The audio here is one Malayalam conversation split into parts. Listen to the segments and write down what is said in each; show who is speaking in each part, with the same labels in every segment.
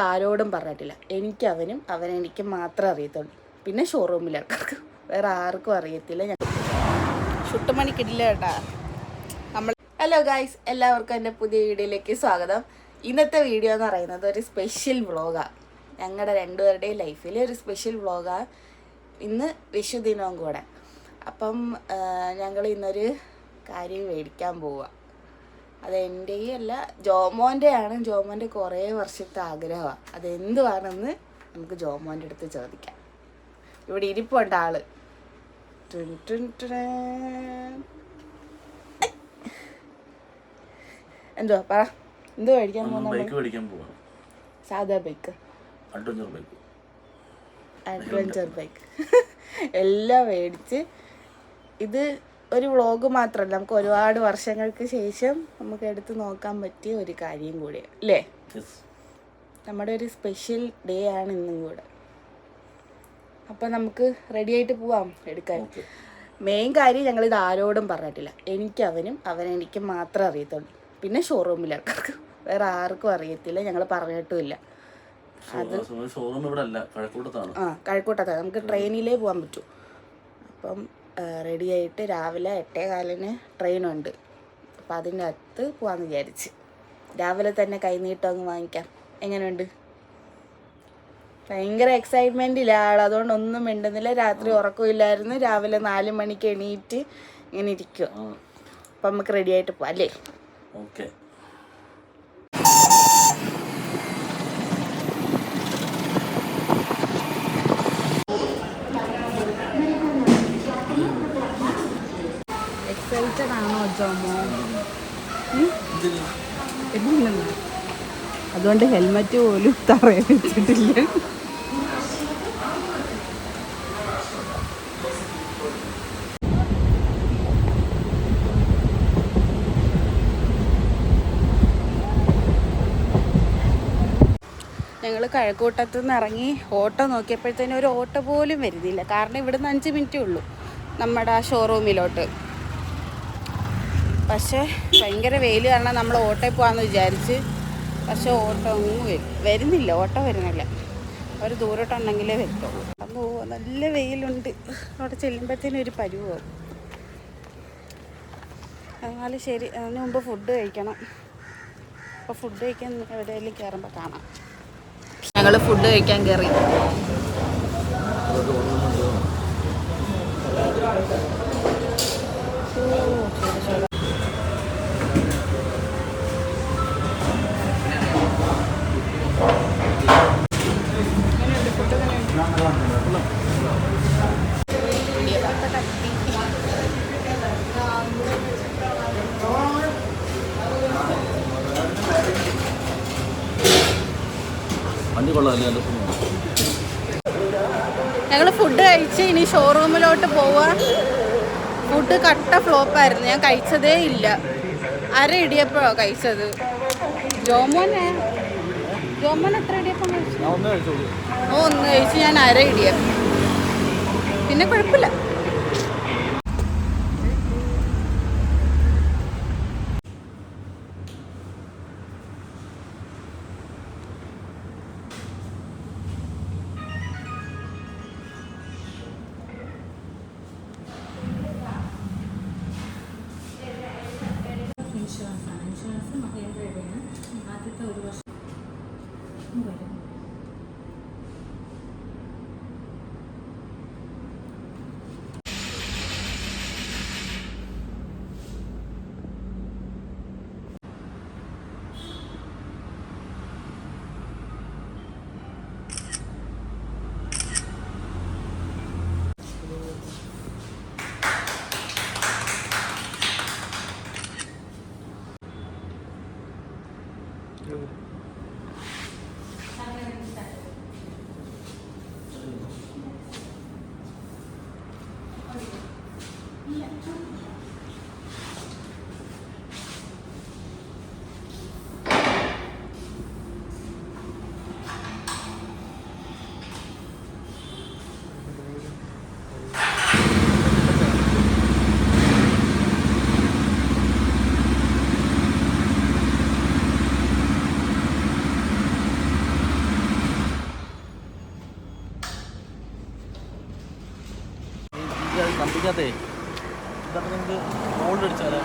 Speaker 1: ആരോടും പറഞ്ഞിട്ടില്ല. എനിക്കവനും അവനെനിക്ക് മാത്രമേ അറിയത്തുള്ളൂ. പിന്നെ ഷോറൂമിലെ ആൾക്കാർക്ക്, വേറെ ആർക്കും അറിയത്തില്ല. ഞാൻ ചുട്ടുമണിക്കിടില്ല കേട്ടാ നമ്മൾ. ഹലോ ഗായ്സ്, എല്ലാവർക്കും എൻ്റെ പുതിയ വീഡിയോയിലേക്ക് സ്വാഗതം. ഇന്നത്തെ വീഡിയോ എന്ന് പറയുന്നത് ഒരു സ്പെഷ്യൽ വ്ളോഗാണ്. ഞങ്ങളുടെ രണ്ടുപേരുടെയും ലൈഫിലെ ഒരു സ്പെഷ്യൽ വ്ളോഗാണ്. ഇന്ന് വിഷുദിനവും കൂടെ. അപ്പം ഞങ്ങൾ ഇന്നൊരു കാര്യം മേടിക്കാൻ പോവുക. അതെൻ്റെയും അല്ല, ജോമോൻ്റെയാണ്. ജോമോൻ്റെ കുറേ വർഷത്തെ ആഗ്രഹമാണ്. അതെന്തുവാണെന്ന് നമുക്ക് ജോമോൻ്റെ അടുത്ത് ചോദിക്കാം. ഇവിടെ ഇരിപ്പുണ്ട് ആള്. എന്തുവാ പറ, എന്തോ മേടിക്കാൻ പോകുന്ന? സാധാ ബൈക്ക്, അഡ്വഞ്ചർ ബൈക്ക് എല്ലാം മേടിച്ച്. ഇത് ഒരു വ്ളോഗ് മാത്രമല്ല, നമുക്ക് ഒരുപാട് വർഷങ്ങൾക്ക് ശേഷം നമുക്ക് എടുത്ത് നോക്കാൻ പറ്റിയ ഒരു കാര്യം കൂടിയാണ് അല്ലേ? നമ്മുടെ ഒരു സ്പെഷ്യൽ ഡേ ആണ് ഇന്നും കൂടെ. അപ്പം നമുക്ക് റെഡി ആയിട്ട് പോവാം എടുക്കാൻ. മെയിൻ കാര്യം, ഞങ്ങളിത് ആരോടും പറഞ്ഞിട്ടില്ല. എനിക്കവനും അവനെനിക്ക് മാത്രമേ അറിയത്തുള്ളൂ. പിന്നെ ഷോറൂമിലെ ആൾക്കാർക്ക്, വേറെ ആർക്കും അറിയത്തില്ല. ഞങ്ങൾ പറഞ്ഞിട്ടുമില്ല. അത് കഴക്കൂട്ടത്താണ്. നമുക്ക് ട്രെയിനിലേ പോകാൻ പറ്റൂ. അപ്പം റെഡിയായിട്ട് രാവിലെ 8:15 ട്രെയിനുണ്ട്. അപ്പം അതിൻ്റെ അകത്ത് പോകാമെന്ന് വിചാരിച്ച്. രാവിലെ തന്നെ കൈനീട്ടം അങ്ങ് വാങ്ങിക്കാം. എങ്ങനെയുണ്ട്? ഭയങ്കര എക്സൈറ്റ്മെൻറ്റില്ല ആൾ, അതുകൊണ്ട് ഒന്നും മിണ്ടുന്നില്ല. രാത്രി ഉറക്കമില്ലായിരുന്നു. രാവിലെ 4 മണിക്ക് എണീറ്റ് ഇങ്ങനെ ഇരിക്കുക. അപ്പം നമുക്ക് റെഡിയായിട്ട് പോവാം അല്ലേ?
Speaker 2: ഓക്കെ.
Speaker 1: എക്സൈറ്റഡ് ആണോ ജോമോ? അതുകൊണ്ട് ഹെൽമറ്റ് പോലും തറയെ വെച്ചിട്ടില്ല. ഞങ്ങൾ കഴക്കൂട്ടത്തു നിന്ന് ഇറങ്ങി ഓട്ടോ നോക്കിയപ്പോഴത്തേനും ഒരു ഓട്ടോ പോലും വരുന്നില്ല. കാരണം ഇവിടുന്ന് 5 മിനിറ്റേ ഉള്ളൂ നമ്മുടെ ആ ഷോറൂമിലോട്ട്. പക്ഷേ ഭയങ്കര വെയിൽ കാരണം നമ്മൾ ഓട്ടോയിൽ പോകാമെന്ന് വിചാരിച്ച്. പക്ഷേ ഓട്ടോ ഒന്നും വരുന്നില്ല. ഓട്ടോ വരുന്നില്ല. അവർ ദൂരോട്ടുണ്ടെങ്കിലേ വരത്തുള്ളൂ. അപ്പോൾ നല്ല വെയിലുണ്ട്. അവിടെ ചെല്ലുമ്പോഴത്തേനും ഒരു പരുവാകും. എന്നാലും ശരി, അതിന് മുമ്പ് ഫുഡ് കഴിക്കണം. അപ്പോൾ ഫുഡ് കഴിക്കാൻ എവിടെയെങ്കിലും കയറുമ്പോൾ കാണാം. ഞങ്ങൾ ഫുഡ് കഴിക്കാൻ കയറി. ഞങ്ങൾ ഫുഡ് കഴിച്ച് ഇനി ഷോറൂമിലോട്ട് പോവാ. ഫുഡ് കട്ട ഫ്ലോപ്പായിരുന്നു. ഞാൻ കഴിച്ചതേ ഇല്ല. അര ഇടിയപ്പോഴാണ് കഴിച്ചത്. ജോമോൻ എത്ര ഇടിയപ്പം കഴിച്ചു? ഒന്ന് കഴിച്ച്. ഞാൻ അര ഇടിയപ്പം. പിന്നെ കുഴപ്പമില്ല.
Speaker 3: ഇൻഷുറൻസ് മഹേന്ദ്രയുടെയാണ്. ആദ്യത്തെ ഒരു വർഷം വരും.
Speaker 2: ഇതിനകത്തേ ഇതൊക്കെ നമുക്ക് ഗോൾഡ് അടിച്ചാലോ?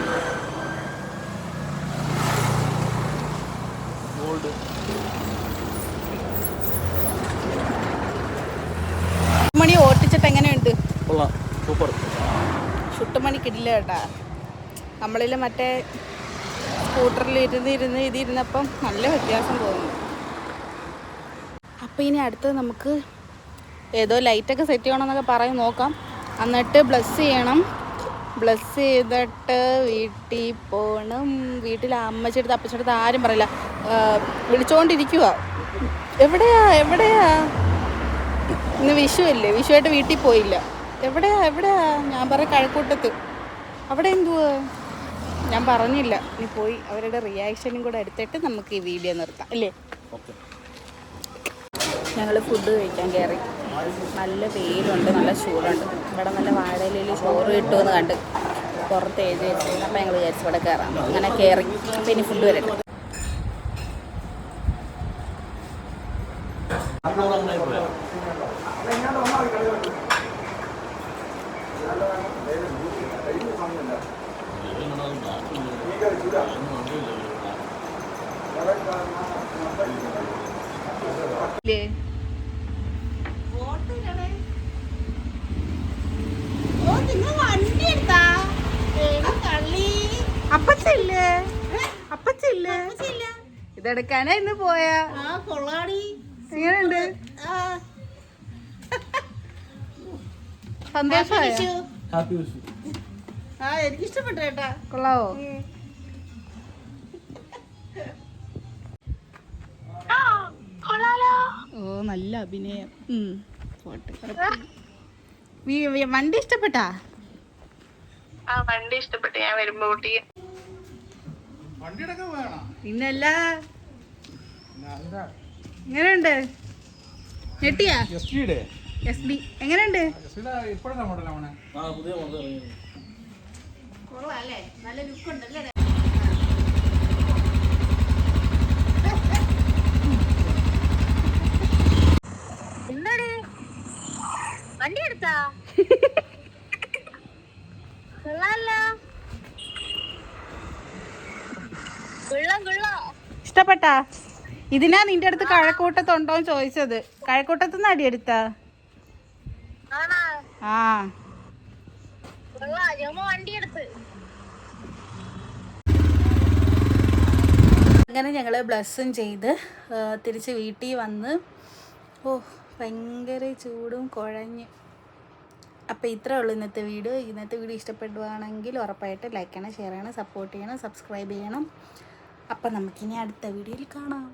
Speaker 2: ഗോൾഡ്
Speaker 1: മണി ഓട്ടിച്ചിട്ട് എങ്ങനെയുണ്ട്?
Speaker 2: കൊള്ളാം, സൂപ്പർ.
Speaker 1: ചുട്ടുമണി കിടില്ല കേട്ടാ. നമ്മളിൽ മറ്റേ സ്കൂട്ടറിൽ ഇതിരുന്നപ്പം നല്ല വ്യത്യാസം തോന്നുന്നു. അപ്പോൾ ഇനി അടുത്തത് നമുക്ക് ഏതോ ലൈറ്റൊക്കെ സെറ്റ് ചെയ്യണമെന്നൊക്കെ പറയും, നോക്കാം. എന്നിട്ട് ബ്ലസ് ചെയ്യണം. ബ്ലസ് ചെയ്തിട്ട് വീട്ടിൽ പോകണം. വീട്ടിൽ അമ്മച്ചെടുത്ത് അപ്പച്ചെടുത്ത് ആരും പറയില്ല, വിളിച്ചുകൊണ്ടിരിക്കുക. എവിടെയാ ഇന്ന് വിഷു അല്ലേ, വിഷുവായിട്ട് വീട്ടിൽ പോയില്ല. എവിടെയാ ഞാൻ പറയും കഴക്കൂട്ടത്ത്. അവിടെ എന്തുവാ ഞാൻ പറഞ്ഞില്ല. ഇനി പോയി അവരുടെ റിയാക്ഷനും കൂടെ എടുത്തിട്ട് നമുക്ക് ഈ വീഡിയോ നിർത്താം അല്ലേ. ഞങ്ങൾ ഫുഡ് കഴിക്കാൻ കയറി. നല്ല വെയിലുണ്ട്, നല്ല ചൂടുണ്ട്. ഇവിടെ നല്ല വാഴയിലയിൽ ചോറ് കിട്ടുമെന്ന് കണ്ട് പുറത്ത് എഴുതി വെച്ചിരുന്നു. അപ്പം ഞങ്ങൾ വിചാരിച്ചു ഇവിടെ കയറാം. അങ്ങനെ കയറി. അപ്പം ഇനി ഫുഡ് വരട്ടെ. അപ്പച്ചില്ലേ ഇതെടുക്കാനാ ഇന്ന് പോയാ? എങ്ങനെയുണ്ട്? സന്തോഷമായോ? എനിക്കിഷ്ടപ്പെട്ടു കേട്ടാ. കൊള്ളാവോ? ഓ നല്ല അഭിനയം. പോട്ടെ. വണ്ടി ഇഷ്ടപ്പെട്ടാ?
Speaker 4: വണ്ടി ഇഷ്ടപ്പെട്ടു. ഞാൻ വരുമ്പോ
Speaker 1: പിന്നല്ല. എങ്ങനെയുണ്ട്? ഞെട്ടിയാ? SB എങ്ങനെയുണ്ട്? കൊള്ളാല്ലേ, നല്ല ലുക്ക് ഉണ്ടല്ലേ.
Speaker 4: എന്താണ് വണ്ടി എടുത്താ?
Speaker 1: ഇഷ്ടപ്പെട്ടാ? ഇതിനാ നിന്റെ അടുത്ത് കഴക്കൂട്ടത്തുണ്ടോന്ന് ചോദിച്ചത്. കഴക്കൂട്ടത്തുനിന്ന് അടിയെടുത്താ? ആ അങ്ങനെ ഞങ്ങൾ ബ്ലസ്സും ചെയ്ത് തിരിച്ച് വീട്ടിൽ വന്ന് ഭയങ്കര ചൂടും കുഴഞ്ഞ്. അപ്പോൾ ഇത്രേ ഉള്ളൂ ഇന്നത്തെ വീഡിയോ. ഇഷ്ടപ്പെടുവാണെങ്കിൽ ഉറപ്പായിട്ട് ലൈക്ക് ചെയ്യണം, ഷെയർ ചെയ്യണം, സപ്പോർട്ട് ചെയ്യണം, സബ്സ്ക്രൈബ് ചെയ്യണം. അപ്പം നമുക്കിനി അടുത്ത വീഡിയോയിൽ കാണാം.